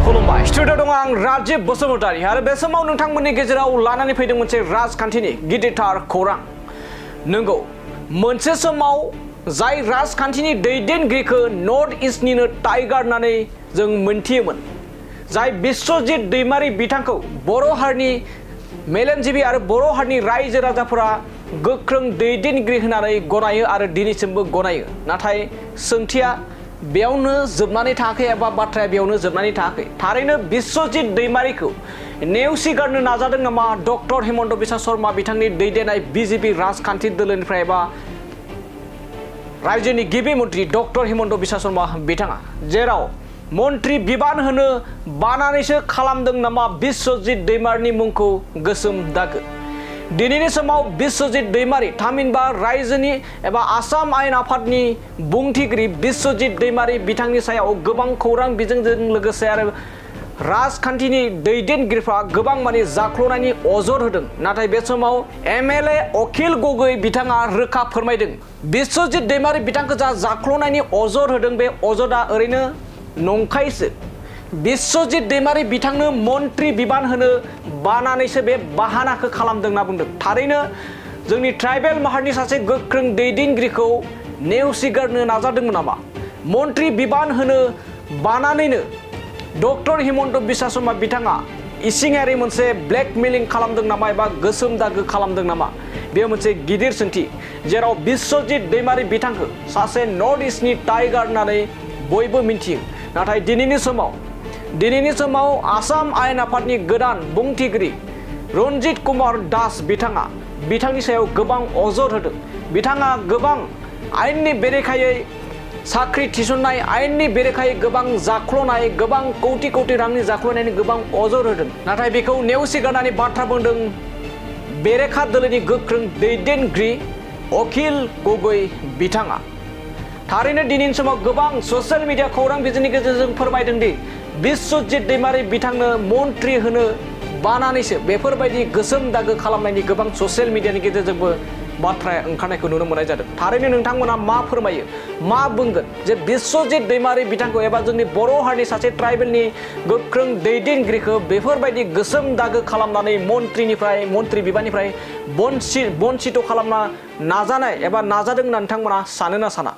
खुलुमबाय स्टुडिअ दङ आं राजीब बसुमतारी आरो बे समाव नोंथांमोननि गेजेराव लानानै फैदों मोनसे राजखान्थिनि गिदिरथार खौरां। नंगौ, मोनसे समाव जाय राजखान्थिनि दैदेनगिरिखौ नर्थ इस्टनिनो टाइगार होननानै जों मोनथियोमोन, जाय बिश्वजित दैमारी बिथांखौ बर' हारिनि मेलेमजिबि आरो बर' हारिनि रायजो राजाफोरा गोख्रों दैदेनगिरि होननानै गनायो आरो दिनैसिमबो गनायो। नाथाय सोंथिया बेयावनो जोबनानै थायाखै एबा बाथ्राया बेयावनो जोबनानै थायाखै। थारैनो बिश्वजित दैमारीखौ नेवसिगारनो नाजादों नामा डक्टर हिमन्त बिश्व शर्मा बिथांनि दैदेननाय बिजेपि राजखान्थि दोलोनिफ्राय एबा रायजोनि गिबि मन्त्रि डक्टर हिमन्त बिश्व शर्मा बिथाङा, जेराव मन्त्रि बिबान होनो बानानैसो खालामदों नामा बिश्वजित दैमारीनि मुंखौ गोसोम दागो। दिनैनि समाव बिश्वजित दैमारी थामहिनबा रायजोनि एबा आसाम आयेन आफादनि बुंथिगिरि बिश्वजित दैमारी बिथांनि सायाव गोबां खौरां बिजोंजों लोगोसे आरो राजखान्थिनि दैदेनगिरिफ्रा गोबां माने जाख्ल'नायनि अजद होदों। नाथाय बे समाव एमएलए अखिल गगৈ बिथाङा रोखा फोरमायदों बिश्वजित दैमारी बिथांखौ जा जाख्ल'नायनि अजद होदों बे अजदा ओरैनो नंखायसो। बिश्वजित दैमारी बिथांनो मन्त्रि बिबान होनो बानानैसो बे बाहानाखौ खालामदों होनना बुंदों। थारैनो जोंनि ट्राइबेल माहारिनि सासे गोख्रों दैदेनगिरिखौ नेवसिगारनो नाजादोंमोन नामा? मन्त्रि बिबान होनो बानानैनो डक्टर हिमन्त बिश्व शर्मा बिथाङा इसिङारि मोनसे ब्लेकमेलिं खालामदों नामा एबा गोसोम दागो खालामदों नामा? बेयो मोनसे गिदिर सोंथि, जेराव बिश्वजित दैमारी बिथांखौ सासे नर्थ इस्टनि टाइगार होननानै बयबो मिन्थियो। नाथाय दिनैनि समाव आसाम आयेन आफादनि गोदान बुंथिगिरि रन्जित कुमार दास बिथाङा बिथांनि सायाव गोबां अजद होदों। बिथाङा गोबां आयेननि बेरेखायै साख्रि थिसननाय, आयेननि बेरेखायै गोबां जाख्ल'नाय, गोबां कौटि कौटि रांनि जाख्ल'नायनि गोबां अजद होदों। नाथाय बेखौ नेवसिगारनानै बाथ्रा बुंदों बेरेखा दोलोनि गोख्रों दैदेनगिरि अखिल गगৈ बिथाङा। थारैनो दिनैनि समाव गोबां ससियेल मिडिया खौरां बिजोंनि गेजेरजों फोरमायदों दि बिश्वजित दैमारी बिथांनो मन्त्रि होनो बानानैसो बेफोरबायदि गोसोम दागो खालामनायनि गोबां ससियेल मिडियानि गेजेरजोंबो बाथ्राया ओंखारनायखौ नुनो मोननाय जादों। थारैनो नोंथांमोना मा फोरमायो, मा बुंगोन जे बिश्वजित दैमारी बिथांखौ एबा जोंनि बर' हारिनि सासे ट्राइबेलनि गोख्रों दैदेनगिरिखौ बेफोरबायदि गोसोम दागो खालामनानै मन्त्रि बिबाननिफ्राय बन्सित खालामना नाजानाय एबा नाजादों होनना नोंथांमोना सानो ना साना?